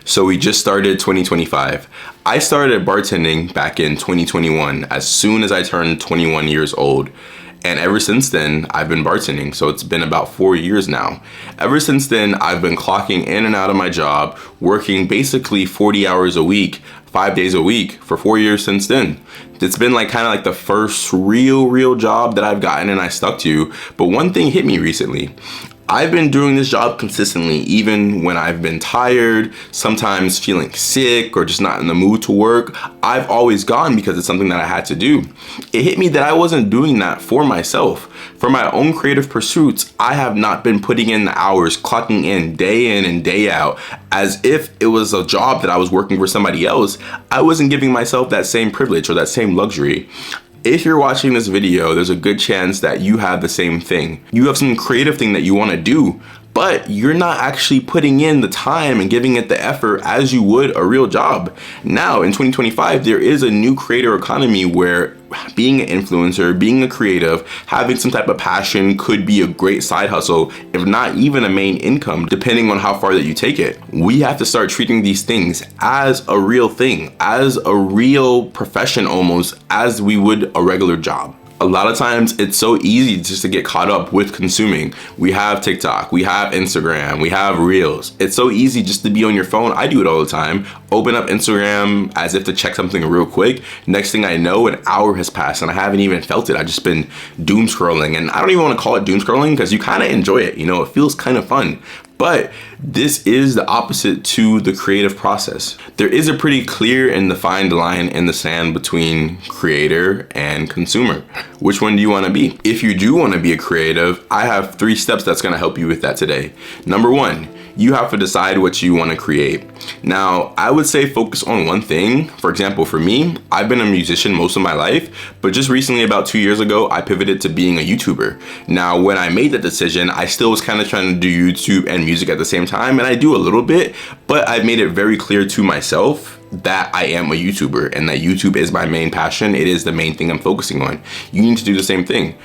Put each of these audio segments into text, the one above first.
So we just started 2025. I started bartending back in 2021 as soon as I turned 21 years old. And ever since then, I've been bartending. So it's been about 4 years now. Ever since then, I've been clocking in and out of my job, working basically 40 hours a week, 5 days a week for 4 years since then. It's been kind of like the first real job that I've gotten and I stuck to. But one thing hit me recently. I've been doing this job consistently, even when I've been tired, sometimes feeling sick or just not in the mood to work. I've always gone because it's something that I had to do. It hit me that I wasn't doing that for myself. For my own creative pursuits, I have not been putting in the hours, clocking in and day out, as if it was a job that I was working for somebody else. I wasn't giving myself that same privilege or that same luxury. If you're watching this video, there's a good chance that you have the same thing. You have some creative thing that you want to do, but you're not actually putting in the time and giving it the effort as you would a real job. Now, in 2025, there is a new creator economy where being an influencer, being a creative, having some type of passion could be a great side hustle, if not even a main income, depending on how far that you take it. We have to start treating these things as a real thing, as a real profession almost, as we would a regular job. A lot of times it's so easy just to get caught up with consuming. We have TikTok, we have Instagram, we have Reels. It's so easy just to be on your phone. I do it all the time. Open up Instagram as if to check something real quick. Next thing I know, an hour has passed and I haven't even felt it. I've just been doom scrolling, and I don't even want to call it doom scrolling because you kind of enjoy it. It feels kind of fun. But this is the opposite to the creative process. There is a pretty clear and defined line in the sand between creator and consumer. Which one do you want to be? If you do want to be a creative, I have 3 steps that's going to help you with that today. Number 1, you have to decide what you want to create. Now, I would say focus on one thing. For example, for me, I've been a musician most of my life, but just recently, about 2 years ago, I pivoted to being a YouTuber. Now, when I made that decision, I still was kind of trying to do YouTube and music at the same time, and I do a little bit, but I've made it very clear to myself that I am a YouTuber and that YouTube is my main passion. It is the main thing I'm focusing on. You need to do the same thing.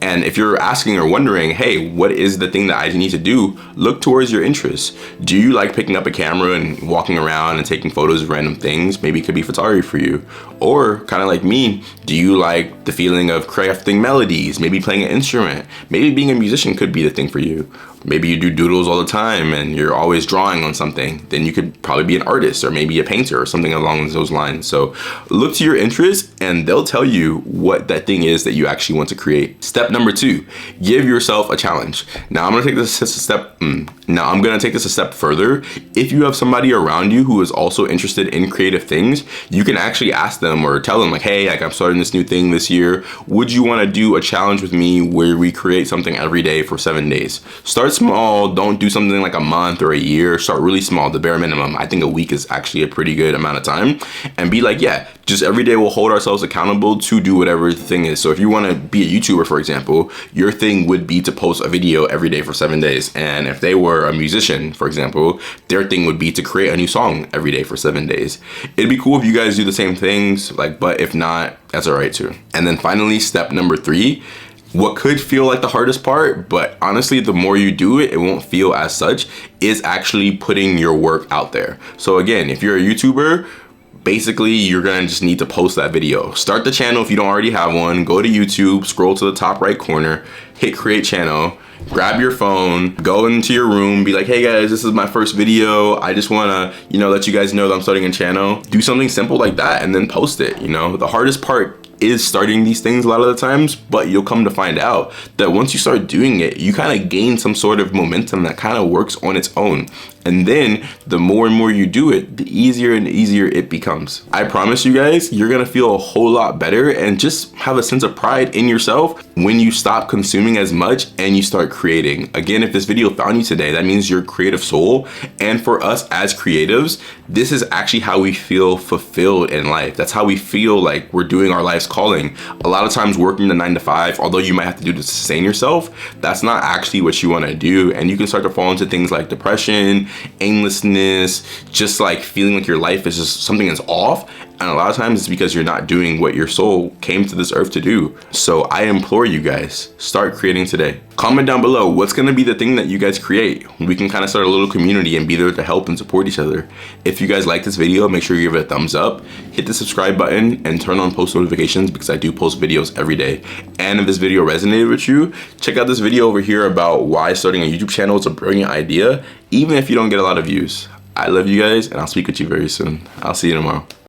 And if you're asking or wondering, hey, what is the thing that I need to do? Look towards your interests. Do you like picking up a camera and walking around and taking photos of random things? Maybe it could be photography for you. Or kind of like me, do you like the feeling of crafting melodies? Maybe playing an instrument? Maybe being a musician could be the thing for you. Maybe you do doodles all the time and you're always drawing on something. Then you could probably be an artist or maybe a painter or something along those lines. So look to your interests and they'll tell you what that thing is that you actually want to create. Step number 2, give yourself a challenge. Now I'm gonna take this a step further. If you have somebody around you who is also interested in creative things, you can actually ask them or tell them hey, I'm starting this new thing this year. Would you want to do a challenge with me where we create something every day for 7 days? Start small. Don't do something like a month or a year. Start really small, the bare minimum. I think a week is actually a pretty good amount of time. And be like, yeah, just every day we'll hold ourselves accountable to do whatever the thing is. So if you want to be a YouTuber, for example, your thing would be to post a video every day for 7 days. And if they were a musician, for example, their thing would be to create a new song every day for 7 days. It'd be cool if you guys do the same things, but if not, that's all right too. And then finally, step number 3, what could feel like the hardest part, but honestly, the more you do it, it won't feel as such, is actually putting your work out there. So again, if you're a YouTuber, basically you're gonna just need to post that video. Start the channel if you don't already have one. Go to YouTube, scroll to the top right corner, hit create channel, grab your phone, go into your room, be like, hey guys, this is my first video. I just wanna, let you guys know that I'm starting a channel. Do something simple like that and then post it. The hardest part is starting these things a lot of the times, but you'll come to find out that once you start doing it, you kind of gain some sort of momentum that kind of works on its own. And then the more and more you do it, the easier and easier it becomes. I promise you guys, you're gonna feel a whole lot better and just have a sense of pride in yourself when you stop consuming as much and you start creating. Again, if this video found you today, that means you're a creative soul. And for us as creatives, this is actually how we feel fulfilled in life. That's how we feel like we're doing our life's calling. A lot of times working the 9 to 5, although you might have to do to sustain yourself, that's not actually what you wanna do. And you can start to fall into things like depression, aimlessness, just like feeling like your life is just something that's off. And a lot of times it's because you're not doing what your soul came to this earth to do. So I implore you guys, start creating today. Comment down below, what's gonna be the thing that you guys create? We can kind of start a little community and be there to help and support each other. If you guys like this video, make sure you give it a thumbs up, hit the subscribe button, and turn on post notifications because I do post videos every day. And if this video resonated with you, check out this video over here about why starting a YouTube channel is a brilliant idea, even if you don't get a lot of views. I love you guys, and I'll speak with you very soon. I'll see you tomorrow.